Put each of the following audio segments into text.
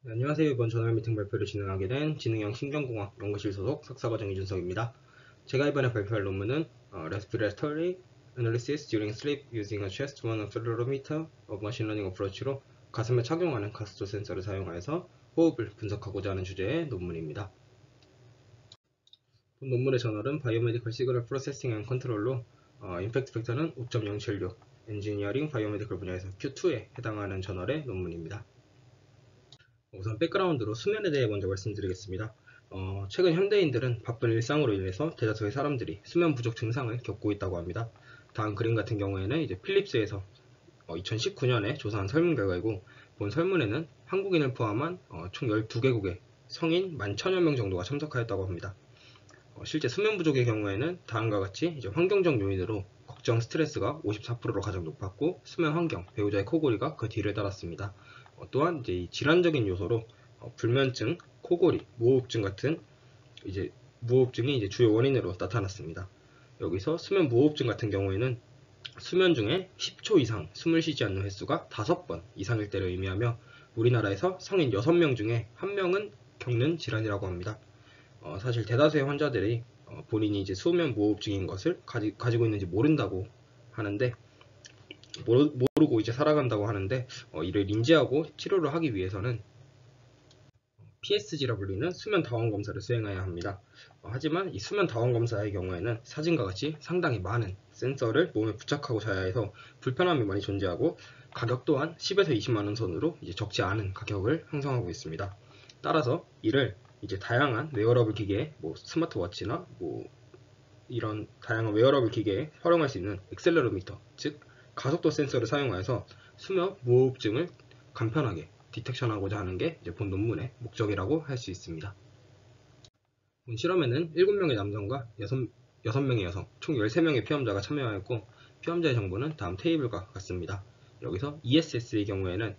네, 안녕하세요. 이번 전월 미팅 발표를 진행하게 된 지능형 신경공학 연구실 소속 석사과정 이준석입니다. 제가 이번에 발표할 논문은 Respiratory Analysis During Sleep Using a Chest Accelerometer of Machine Learning Approach로 가슴에 착용하는 가스도 센서를 사용하여서 호흡을 분석하고자 하는 주제의 논문입니다. 본 논문의 저널은 Biomedical Signal Processing and Control로 임팩트 팩터는 5.076, 엔지니어링 바이오메디컬 분야에서 Q2에 해당하는 저널의 논문입니다. 우선 백그라운드로 수면에 대해 먼저 말씀드리겠습니다. 최근 현대인들은 바쁜 일상으로 인해서 대다수의 사람들이 수면 부족 증상을 겪고 있다고 합니다. 다음 그림 같은 경우에는 이제 필립스에서 2019년에 조사한 설문 결과이고, 본 설문에는 한국인을 포함한 총 12개국의 성인 11,000여 명 정도가 참석하였다고 합니다. 실제 수면 부족의 경우에는 다음과 같이 이제 환경적 요인으로 걱정, 스트레스가 54%로 가장 높았고, 수면 환경, 배우자의 코골이가 그 뒤를 따랐습니다. 또한 이제 이 질환적인 요소로 불면증, 코골이, 무호흡증 같은 이제 무호흡증이 이제 주요 원인으로 나타났습니다. 여기서 수면 무호흡증 같은 경우에는 수면 중에 10초 이상 숨을 쉬지 않는 횟수가 5번 이상일 때를 의미하며, 우리나라에서 성인 6명 중에 1명은 겪는 질환이라고 합니다. 사실 대다수의 환자들이 본인이 이제 수면 무호흡증인 것을 가지고 있는지 모른다고 하는데, 모르고 이제 살아간다고 하는데, 이를 인지하고 치료를 하기 위해서는 PSG라 불리는 수면 다원 검사를 수행해야 합니다. 하지만 이 수면 다원 검사의 경우에는 사진과 같이 상당히 많은 센서를 몸에 부착하고 자야 해서 불편함이 많이 존재하고, 가격 또한 10에서 20만원 선으로 이제 적지 않은 가격을 형성하고 있습니다. 따라서 이를 이제 다양한 웨어러블 기계, 스마트워치나 이런 다양한 웨어러블 기계에 활용할 수 있는 액셀러로미터, 즉 가속도 센서를 사용하여서 수면 무호흡증을 간편하게 디텍션하고자 하는 게 이제 본 논문의 목적이라고 할 수 있습니다. 본 실험에는 7명의 남성과 6명의 여성, 총 13명의 피험자가 참여하였고, 피험자의 정보는 다음 테이블과 같습니다. 여기서 ESS의 경우에는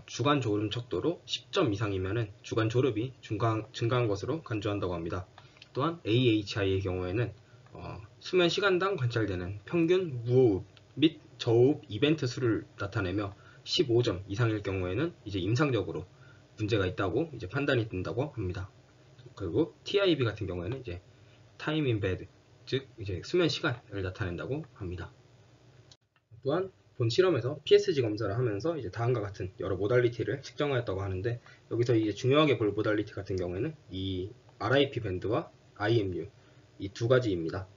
주간 졸음 척도로 10점 이상이면 주간 졸음이 증가한 것으로 간주한다고 합니다. 또한 AHI의 경우에는 수면 시간당 관찰되는 평균 무호흡 및 저호흡 이벤트 수를 나타내며 15점 이상일 경우에는 이제 임상적으로 문제가 있다고 이제 판단이 된다고 합니다. 그리고 TIB 같은 경우에는 이제 Time in Bed, 즉 이제 수면 시간을 나타낸다고 합니다. 또한 본 실험에서 PSG 검사를 하면서 이제 다음과 같은 여러 모달리티를 측정하였다고 하는데, 여기서 이제 중요하게 볼 모달리티 같은 경우에는 이 RIP 밴드와 IMU 이 두 가지입니다.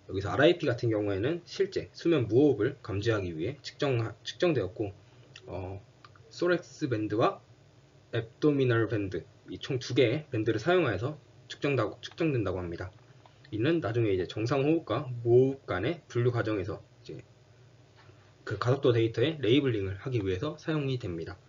여기서 RIP 같은 경우에는 실제 수면 무호흡을 감지하기 위해 측정되었고, 소렉스 밴드와 앱도미널 밴드 이 총 두 개의 밴드를 사용하여서 측정된다고 합니다. 이는 나중에 이제 정상 호흡과 무호흡 간의 분류 과정에서 이제 그 가속도 데이터의 레이블링을 하기 위해서 사용이 됩니다.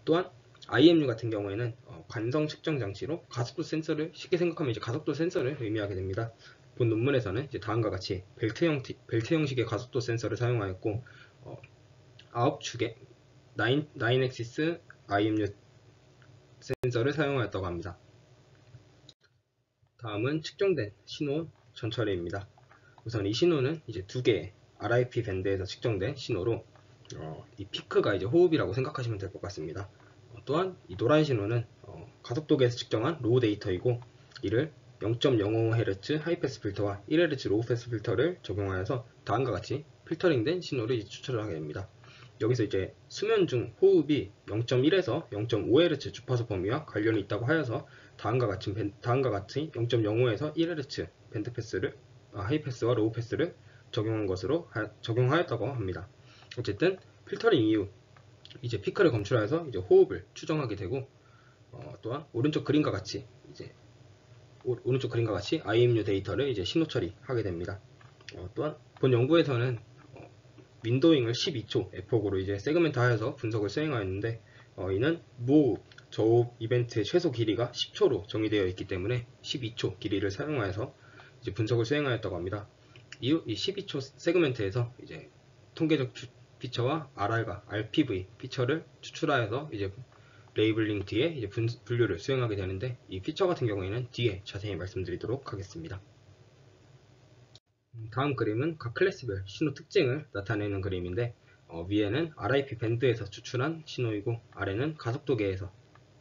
또한 IMU 같은 경우에는 관성 측정 장치로 가속도 센서를, 쉽게 생각하면 이제 가속도 센서를 의미하게 됩니다. 본 논문에서는 이제 다음과 같이 벨트 형식의 가속도 센서를 사용하였고, 9축의 9액시스 IMU 센서를 사용하였다고 합니다. 다음은 측정된 신호 전처리입니다. 우선 이 신호는 이제 두 개의 RIP 밴드에서 측정된 신호로 이 피크가 이제 호흡이라고 생각하시면 될 것 같습니다. 또한 이 노란 신호는 가속도계에서 측정한 로우 데이터이고, 이를 0.05Hz 하이패스 필터와 1Hz 로우 패스 필터를 적용하여서 다음과 같이 필터링된 신호를 추출을 하게 됩니다. 여기서 이제 수면 중 호흡이 0.1에서 0.5Hz 주파수 범위와 관련이 있다고 하여서 다음과 같이 0.05에서 1Hz 밴드 패스를 하이패스와 로우 패스를 적용하였다고 합니다. 어쨌든 필터링 이후 이제 피크를 검출하여서 이제 호흡을 추정하게 되고, 또한 오른쪽 그림과 같이 IMU 데이터를 이제 신호 처리하게 됩니다. 또한 본 연구에서는 윈도잉을 12초 F폭으로 이제 세그멘트하여서 분석을 수행하였는데, 이는 무호흡, 저호흡 이벤트의 최소 길이가 10초로 정의되어 있기 때문에 12초 길이를 사용하여서 이제 분석을 수행하였다고 합니다. 이후 이 12초 세그멘트에서 이제 통계적 피처와 RR과 RPV 피처를 추출하여서 이제 레이블링 뒤에 이제 분류를 수행하게 되는데, 이 피처 같은 경우에는 뒤에 자세히 말씀드리도록 하겠습니다. 다음 그림은 각 클래스별 신호 특징을 나타내는 그림인데, 위에는 RIP 밴드에서 추출한 신호이고, 아래는 가속도계에서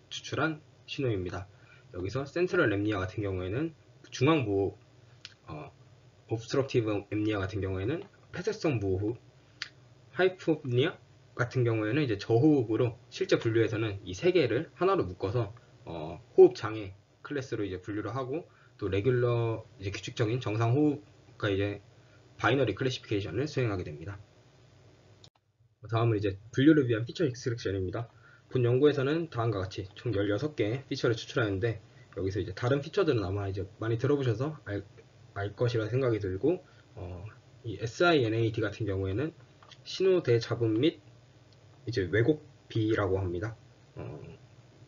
추출한 신호입니다. 여기서 센트럴 랩니아 같은 경우에는 중앙 무호흡, obstructive apnea 같은 경우에는 폐쇄성 무호흡, 하이포프니아 같은 경우에는 이제 저호흡으로 실제 분류에서는 이 세 개를 하나로 묶어서 호흡 장애 클래스로 이제 분류를 하고, 또 레귤러 이제 규칙적인 정상 호흡과 이제 바이너리 클래시피케이션을 수행하게 됩니다. 다음은 이제 분류를 위한 피처 익스트랙션입니다. 본 연구에서는 다음과 같이 총 16개의 피처를 추출하는데, 여기서 이제 다른 피처들은 아마 이제 많이 들어보셔서 알 것이라 생각이 들고, 이 SINAT 같은 경우에는 신호 대잡음 및 이제 왜곡비라고 합니다.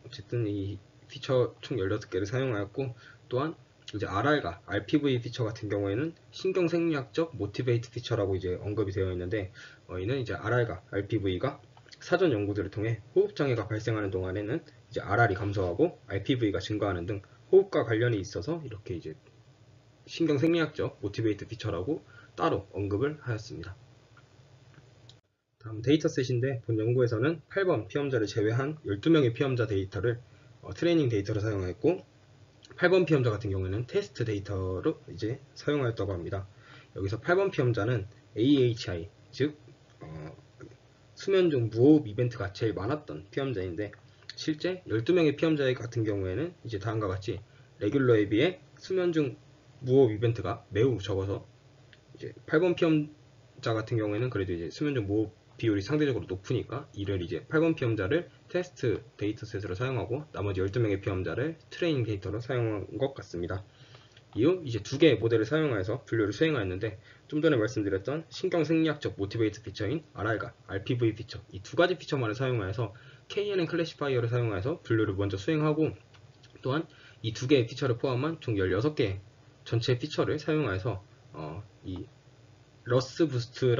어쨌든 이 피처 총 16개를 사용하였고, 또한 이제 RR과 RPV 피처 같은 경우에는 신경생리학적 모티베이트 피처라고 이제 언급이 되어 있는데, 이는 이제 RR과 RPV가 사전 연구들을 통해 호흡장애가 발생하는 동안에는 이제 RR이 감소하고 RPV가 증가하는 등 호흡과 관련이 있어서 이렇게 이제 신경생리학적 모티베이트 피처라고 따로 언급을 하였습니다. 다음 데이터셋인데, 본 연구에서는 8번 피험자를 제외한 12명의 피험자 데이터를 트레이닝 데이터로 사용하였고, 8번 피험자 같은 경우에는 테스트 데이터로 이제 사용하였다고 합니다. 여기서 8번 피험자는 AHI, 즉 수면 중 무호흡 이벤트가 제일 많았던 피험자인데, 실제 12명의 피험자 같은 경우에는 이제 다음과 같이 레귤러에 비해 수면 중 무호흡 이벤트가 매우 적어서, 이제 8번 피험자 같은 경우에는 그래도 이제 수면 중 무호흡 비율이 상대적으로 높으니까 이를 이제 8번 피험자를 테스트 데이터셋으로 사용하고 나머지 12명의 피험자를 트레이닝 데이터로 사용한 것 같습니다. 이후 이제 두 개의 모델을 사용하여서 분류를 수행하였는데, 좀 전에 말씀드렸던 신경생리학적 모티베이트 피처인 RR과 RPV 피처, 이 두 가지 피처만을 사용하여서 KNN 클래시파이어를 사용하여서 분류를 먼저 수행하고, 또한 이 두 개의 피처를 포함한 총 16개의 전체 피처를 사용하여서 이 러스 부스트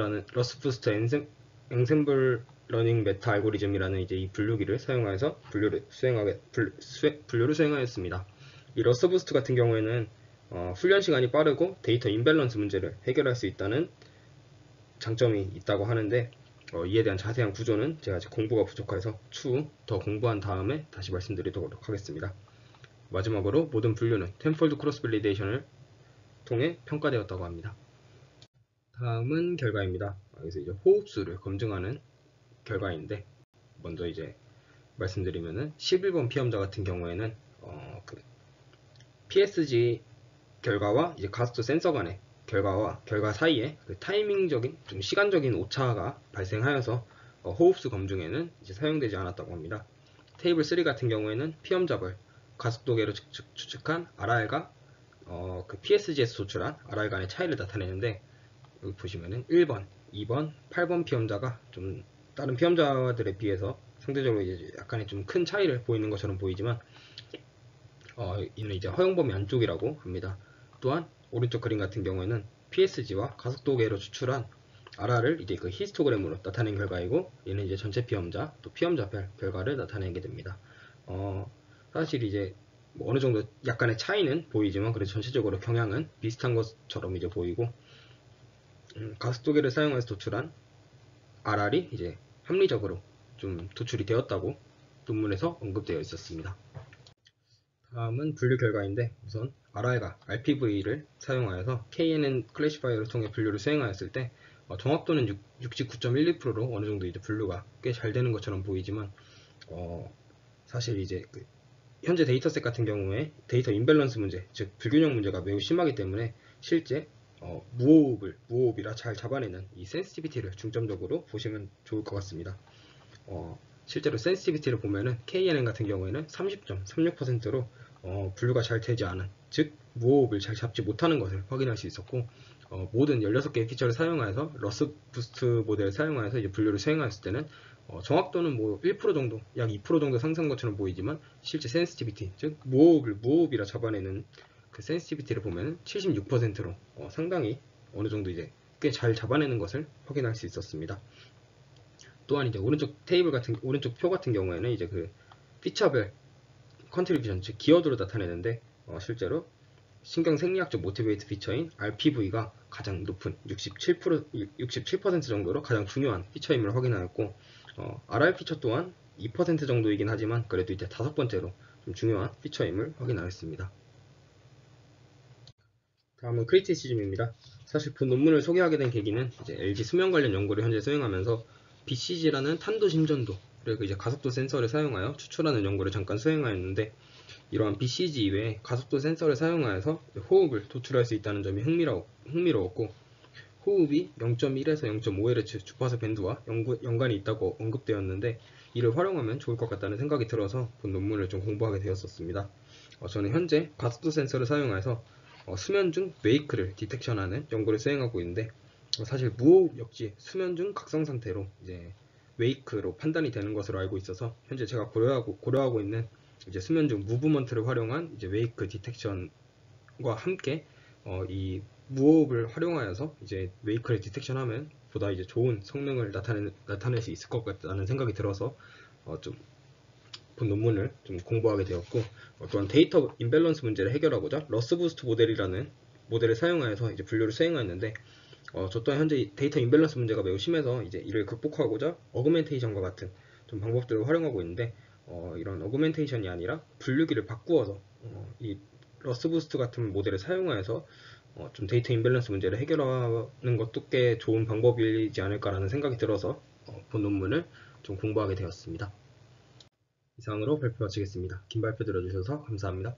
엔셈블 러닝 메타 알고리즘이라는 이제 이 분류기를 사용하여서 분류를 수행하였습니다. 이 러스 부스트 같은 경우에는 훈련 시간이 빠르고 데이터 임밸런스 문제를 해결할 수 있다는 장점이 있다고 하는데, 이에 대한 자세한 구조는 제가 아직 공부가 부족해서 추후 더 공부한 다음에 다시 말씀드리도록 하겠습니다. 마지막으로 모든 분류는 텐폴드 크로스 밸리데이션을 통해 평가되었다고 합니다. 다음은 결과입니다. 여기서 이제 호흡수를 검증하는 결과인데, 먼저 이제 말씀드리면은 11번 피험자 같은 경우에는 PSG 결과와 이제 가스트 센서 간의 결과와 결과 사이에 그 타이밍적인 좀 시간적인 오차가 발생하여서 호흡수 검증에는 이제 사용되지 않았다고 합니다. 테이블 3 같은 경우에는 피험자별 가속도계로 추측한 RR과 그 PSG에서 도출한 RR 간의 차이를 나타내는데, 여기 보시면은 1번, 2번, 8번 피험자가 좀 다른 피험자들에 비해서 상대적으로 이제 약간의 좀 큰 차이를 보이는 것처럼 보이지만, 이는 이제 허용 범위 안쪽이라고 합니다. 또한 오른쪽 그림 같은 경우에는 PSG와 가속도계로 추출한 RR을 이제 그 히스토그램으로 나타낸 결과이고, 얘는 이제 전체 피험자 또 피험자별 결과를 나타내게 됩니다. 사실 이제 뭐 어느 정도 약간의 차이는 보이지만 그래도 전체적으로 경향은 비슷한 것처럼 이제 보이고, 가속도계를 사용해서 도출한 RR이 이제 합리적으로 좀 도출이 되었다고 논문에서 언급되어 있었습니다. 다음은 분류 결과인데, 우선 RR과 RPV를 사용하여서 KNN 클래시파이어를 통해 분류를 수행하였을 때 정확도는 69.12%로 어느 정도 이제 분류가 꽤 잘 되는 것처럼 보이지만, 사실 이제 그 현재 데이터셋 같은 경우에 데이터 임밸런스 문제, 즉 불균형 문제가 매우 심하기 때문에 실제 무호흡이라 잘 잡아내는 이 센시티비티를 중점적으로 보시면 좋을 것 같습니다. 실제로 센시티비티를 보면은 KNN 같은 경우에는 30.36%로 분류가 잘 되지 않은, 즉 무호흡을 잘 잡지 못하는 것을 확인할 수 있었고, 모든 16개의 피처를 사용하여서 러스 부스트 모델을 사용하여서 이제 분류를 수행하였을 때는 정확도는 뭐 1% 정도, 약 2% 정도 상승한 것처럼 보이지만 실제 센시티비티, 즉 무호흡이라 잡아내는 그 센시티비티를 보면 76%로 상당히 어느 정도 이제 꽤 잘 잡아내는 것을 확인할 수 있었습니다. 또한 이제 오른쪽 표 같은 경우에는 이제 그 피처별 컨트리뷰션, 즉 기여도를 나타내는데, 실제로 신경생리학적 모티베이트 피처인 RPV가 가장 높은 67% 정도로 가장 중요한 피처임을 확인하였고, RR 피처 또한 2% 정도이긴 하지만 그래도 이제 5번째로 좀 중요한 피처임을 확인하였습니다. 다음은 크리티시즘입니다. 사실 본 논문을 소개하게 된 계기는 이제 LG 수면 관련 연구를 현재 수행하면서 BCG라는 탄도 심전도 그리고 이제 가속도 센서를 사용하여 추출하는 연구를 잠깐 수행하였는데, 이러한 BCG 이외에 가속도 센서를 사용하여서 호흡을 도출할 수 있다는 점이 흥미로웠고, 호흡이 0.1에서 0.5Hz 주파수 밴드와 연관이 있다고 언급되었는데, 이를 활용하면 좋을 것 같다는 생각이 들어서 본 논문을 좀 공부하게 되었었습니다. 저는 현재 가속도 센서를 사용해서 수면 중 웨이크를 디텍션하는 연구를 수행하고 있는데, 사실 무호흡 역시 수면 중 각성 상태로 이제 웨이크로 판단이 되는 것으로 알고 있어서 현재 제가 고려하고 있는 이제 수면 중 무브먼트를 활용한 이제 웨이크 디텍션과 함께 이 무호흡을 활용하여서 이제 웨이크를 디텍션하면 보다 이제 좋은 성능을 나타낼 수 있을 것 같다는 생각이 들어서 좀 본 논문을 좀 공부하게 되었고, 또한 데이터 임밸런스 문제를 해결하고자 러스부스트 모델이라는 모델을 사용하여서 이제 분류를 수행하였는데, 저 또한 현재 데이터 임밸런스 문제가 매우 심해서 이제 이를 극복하고자 어그멘테이션과 같은 좀 방법들을 활용하고 있는데, 이런 어그멘테이션이 아니라 분류기를 바꾸어서 이 러스부스트 같은 모델을 사용하여서 좀 데이터 임밸런스 문제를 해결하는 것도 꽤 좋은 방법이지 않을까라는 생각이 들어서 본 논문을 좀 공부하게 되었습니다. 이상으로 발표 마치겠습니다. 긴 발표 들어주셔서 감사합니다.